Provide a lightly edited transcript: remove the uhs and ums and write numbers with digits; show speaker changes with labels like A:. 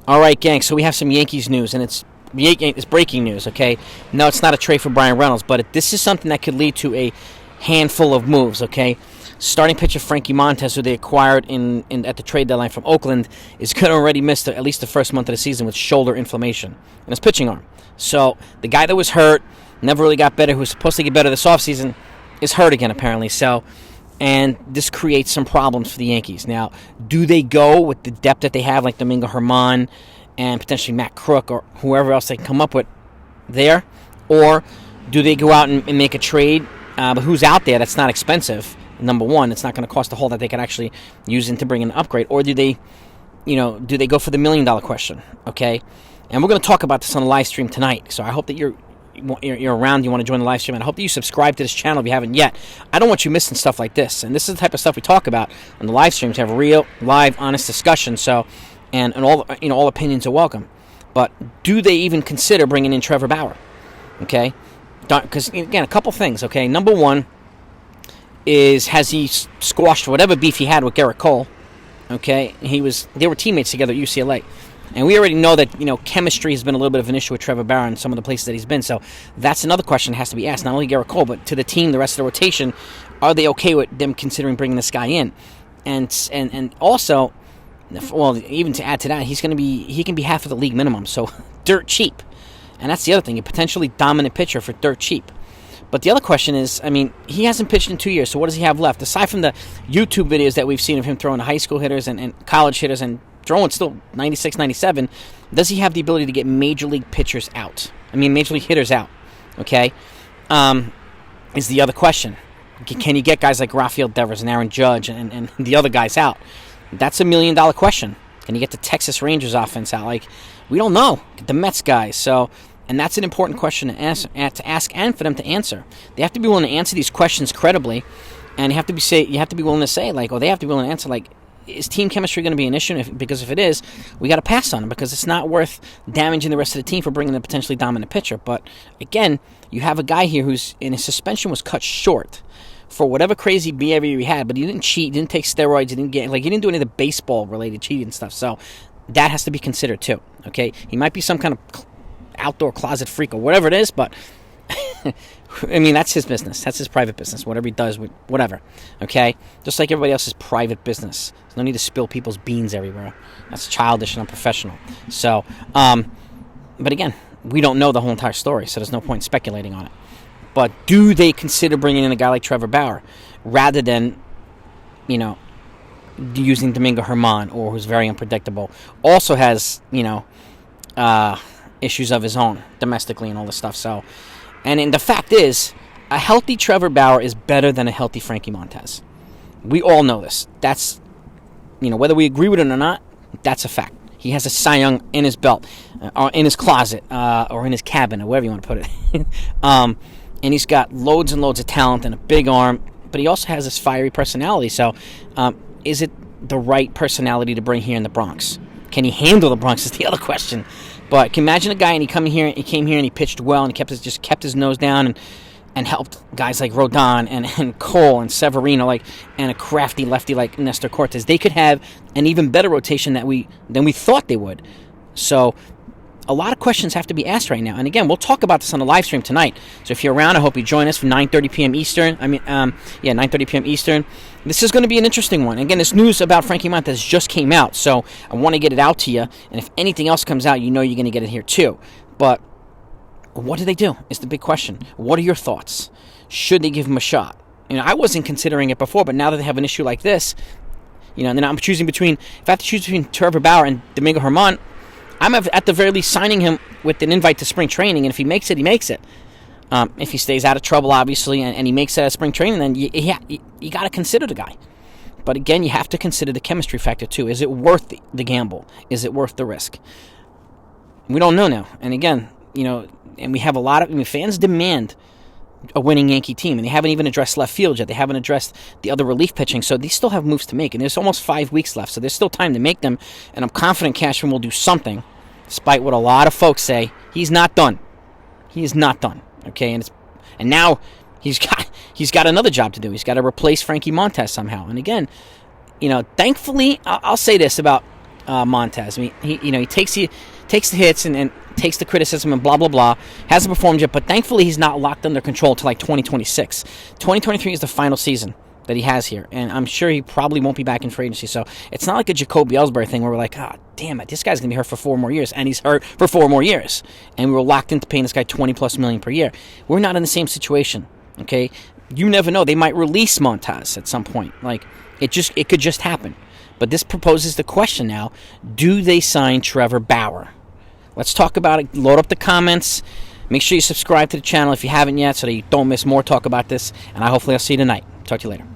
A: All right, gang, so we have some Yankees news, and it's breaking news, okay? No, it's not a trade for Bryan Reynolds, but this is something that could lead to a handful of moves, okay? Starting pitcher Frankie Montas, who they acquired at the trade deadline from Oakland, is going to already miss at least the first month of the season with shoulder inflammation in his pitching arm. So the guy that was hurt, never really got better, who was supposed to get better this offseason, is hurt again, apparently. And this creates some problems for the Yankees. Now, do they go with the depth that they have, like Domingo Germán and potentially Matt Crook or whoever else they can come up with there? Or do they go out and make a trade? But who's out there that's not expensive? Number one, it's not going to cost a whole that they could actually use to bring in an upgrade. Or do they go for the $1 million question? Okay, and we're going to talk about this on the live stream tonight. So I hope that you're around, you want to join the live stream, and I hope that you subscribe to this channel if you haven't yet. I don't want you missing stuff like this, and this is the type of stuff we talk about on the live stream to have real, live, honest discussion. So, and all opinions are welcome. But do they even consider bringing in Trevor Bauer? Okay, because again, a couple things. Okay, number one is, has he squashed whatever beef he had with Garrett Cole? Okay, they were teammates together at UCLA. And we already know that, chemistry has been a little bit of an issue with Trevor Bauer in some of the places that he's been. So that's another question that has to be asked, not only Garrett Cole, but to the team, the rest of the rotation. Are they okay with them considering bringing this guy in? And also, well, even to add to that, he can be half of the league minimum, so dirt cheap. And that's the other thing, a potentially dominant pitcher for dirt cheap. But the other question is, he hasn't pitched in 2 years, so what does he have left? Aside from the YouTube videos that we've seen of him throwing to high school hitters and college hitters and throwing still 96, 97, does he have the ability to get major league pitchers out? Major league hitters out, okay? Is the other question. Can you get guys like Rafael Devers and Aaron Judge and the other guys out? That's $1 million question. Can you get the Texas Rangers offense out? We don't know. Get the Mets guys. So, and that's an important question to ask and for them to answer. They have to be willing to answer these questions credibly, and you have to be willing to say, or they have to be willing to answer, is team chemistry going to be an issue? Because if it is, we got to pass on it, because it's not worth damaging the rest of the team for bringing in a potentially dominant pitcher. But again, you have a guy here who's in his suspension was cut short for whatever crazy behavior he had, but he didn't cheat, he didn't take steroids, he didn't do any of the baseball related cheating stuff. So that has to be considered too. Okay, he might be some kind of outdoor closet freak or whatever it is, but that's his business. That's his private business. Whatever he does, whatever. Okay? Just like everybody else's private business. There's no need to spill people's beans everywhere. That's childish and unprofessional. So, but again, we don't know the whole entire story, so there's no point speculating on it. But do they consider bringing in a guy like Trevor Bauer rather than, using Domingo Germán, or who's very unpredictable, also has, issues of his own domestically and all this stuff. So, and the fact is, a healthy Trevor Bauer is better than a healthy Frankie Montas. We all know this. That's, whether we agree with it or not, that's a fact. He has a Cy Young in his belt, or in his closet, or in his cabin, or wherever you want to put it. And he's got loads and loads of talent and a big arm, but he also has this fiery personality. So, is it the right personality to bring here in the Bronx? Can he handle the Bronx is the other question. But can you imagine a guy and he came here and he pitched well and he kept his nose down and helped guys like Rodon and Cole and Severino and a crafty lefty like Nestor Cortes. They could have an even better rotation than we thought they would. So a lot of questions have to be asked right now. And again, we'll talk about this on the live stream tonight. So if you're around, I hope you join us from 9:30 p.m. Eastern. 9:30 p.m. Eastern. This is going to be an interesting one. Again, this news about Frankie Montas just came out, so I want to get it out to you. And if anything else comes out, you're going to get it here too. But what do they do is the big question. What are your thoughts? Should they give him a shot? I wasn't considering it before, but now that they have an issue like this, and then I'm choosing between, if I have to choose between Trevor Bauer and Domingo Germán, I'm at the very least signing him with an invite to spring training, and if he makes it, he makes it. If he stays out of trouble, obviously, and he makes it at spring training, then you got to consider the guy. But again, you have to consider the chemistry factor too. Is it worth the gamble? Is it worth the risk? We don't know now. And again, and we have a lot of fans demand a winning Yankee team, and they haven't even addressed left field yet. They haven't addressed the other relief pitching, so they still have moves to make, and there's almost 5 weeks left, so there's still time to make them, and I'm confident Cashman will do something, despite what a lot of folks say. He's not done. He is not done, okay? And now he's got another job to do. He's got to replace Frankie Montas somehow, and again, thankfully, I'll say this about Montas. I mean, he takes the hits and takes the criticism and blah blah blah. Hasn't performed yet, but thankfully he's not locked under control till like 2026. 2023 is the final season that he has here, and I'm sure he probably won't be back in free agency. So it's not like a Jacoby Ellsbury thing where we're like, damn it, this guy's gonna be hurt for 4 more years, and he's hurt for 4 more years, and we were locked into paying this guy $20+ million per year. We're not in the same situation. Okay, you never know. They might release Montas at some point. Like it could just happen. But this proposes the question now: do they sign Trevor Bauer? Let's talk about it. Load up the comments. Make sure you subscribe to the channel if you haven't yet, so that you don't miss more talk about this. And hopefully I'll see you tonight. Talk to you later.